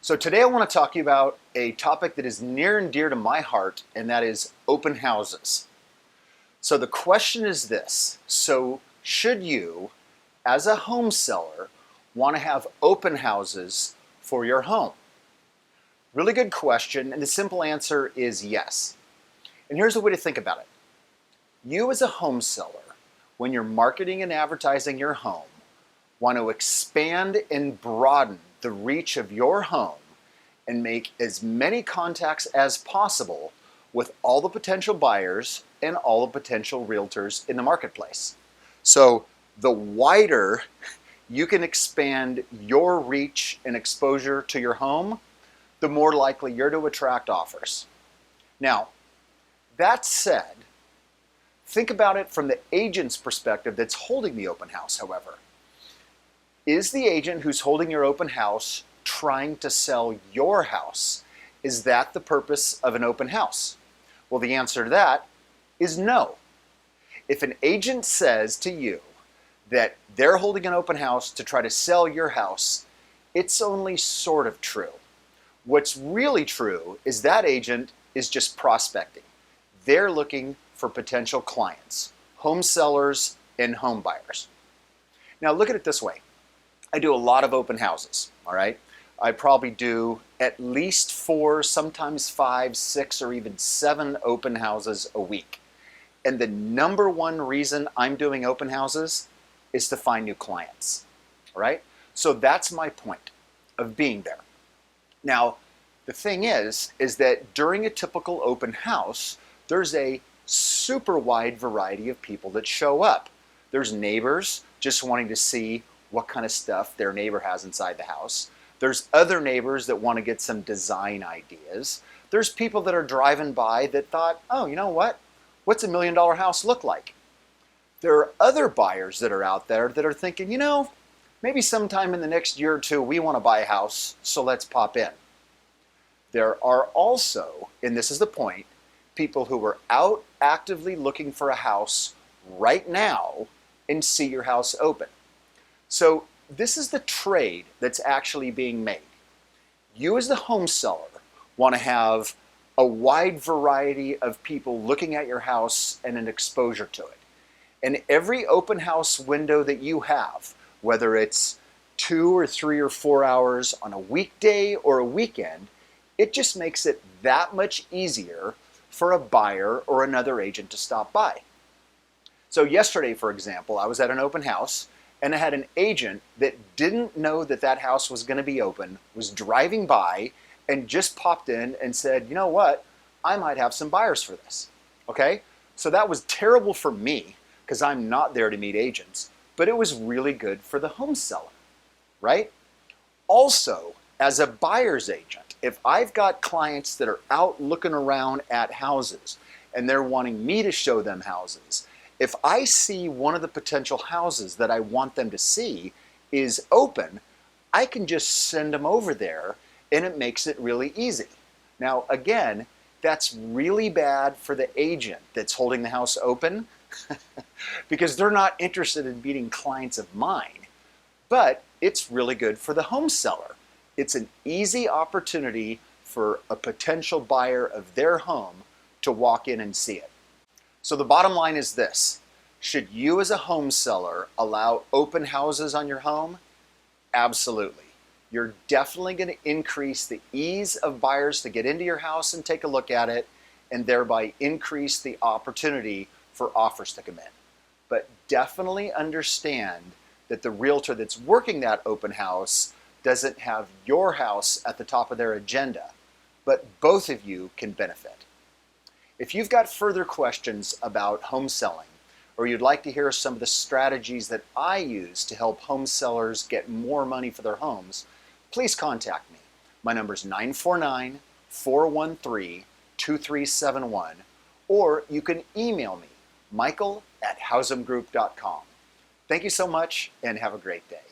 So today I want to talk to you about a topic that is near and dear to my heart, and that is open houses. So the question is this: so should you, as a home seller, want to have open houses for your home? Really good question, and the simple answer is yes. And here's the way to think about it. You as a home seller, when you're marketing and advertising your home, want to expand and broaden the reach of your home and make as many contacts as possible with all the potential buyers and all the potential realtors in the marketplace. So the wider you can expand your reach and exposure to your home, the more likely you're to attract offers. Now, that said, think about it from the agent's perspective that's holding the open house, however. Is the agent who's holding your open house trying to sell your house? Is that the purpose of an open house? Well, the answer to that is no. If an agent says to you that they're holding an open house to try to sell your house, it's only sort of true. What's really true is that agent is just prospecting. They're looking for potential clients, home sellers and home buyers. Now look at it this way. I do a lot of open houses, all right? I probably do at least 4, sometimes 5, 6, or even 7 open houses a week. And the number one reason I'm doing open houses is to find new clients, all right? So that's my point of being there. Now, the thing is that during a typical open house, there's a super wide variety of people that show up. There's neighbors just wanting to see what kind of stuff their neighbor has inside the house. There's other neighbors that want to get some design ideas. There's people that are driving by that thought, oh, you know what? What's $1 million house look like? There are other buyers that are out there that are thinking, you know, maybe sometime in the next year or two we want to buy a house, so let's pop in. There are also, and this is the point, people who are out actively looking for a house right now and see your house open. So this is the trade that's actually being made. You as the home seller want to have a wide variety of people looking at your house and an exposure to it. And every open house window that you have, whether it's 2 or 3 or 4 hours on a weekday or a weekend, it just makes it that much easier for a buyer or another agent to stop by. So yesterday, for example, I was at an open house and I had an agent that didn't know that that house was going to be open, was driving by and just popped in and said, you know what, I might have some buyers for this. Okay? So that was terrible for me because I'm not there to meet agents, but it was really good for the home seller, right? Also, as a buyer's agent, if I've got clients that are out looking around at houses and they're wanting me to show them houses, if I see one of the potential houses that I want them to see is open, I can just send them over there and it makes it really easy. Now, again, that's really bad for the agent that's holding the house open because they're not interested in meeting clients of mine, but it's really good for the home seller. It's an easy opportunity for a potential buyer of their home to walk in and see it. So the bottom line is this: should you as a home seller allow open houses on your home? Absolutely. You're definitely going to increase the ease of buyers to get into your house and take a look at it, and thereby increase the opportunity for offers to come in. But definitely understand that the realtor that's working that open house doesn't have your house at the top of their agenda, but both of you can benefit. If you've got further questions about home selling, or you'd like to hear some of the strategies that I use to help home sellers get more money for their homes, please contact me. My number is 949-413-2371, or you can email me, michael@housamgroup.com. Thank you so much and have a great day.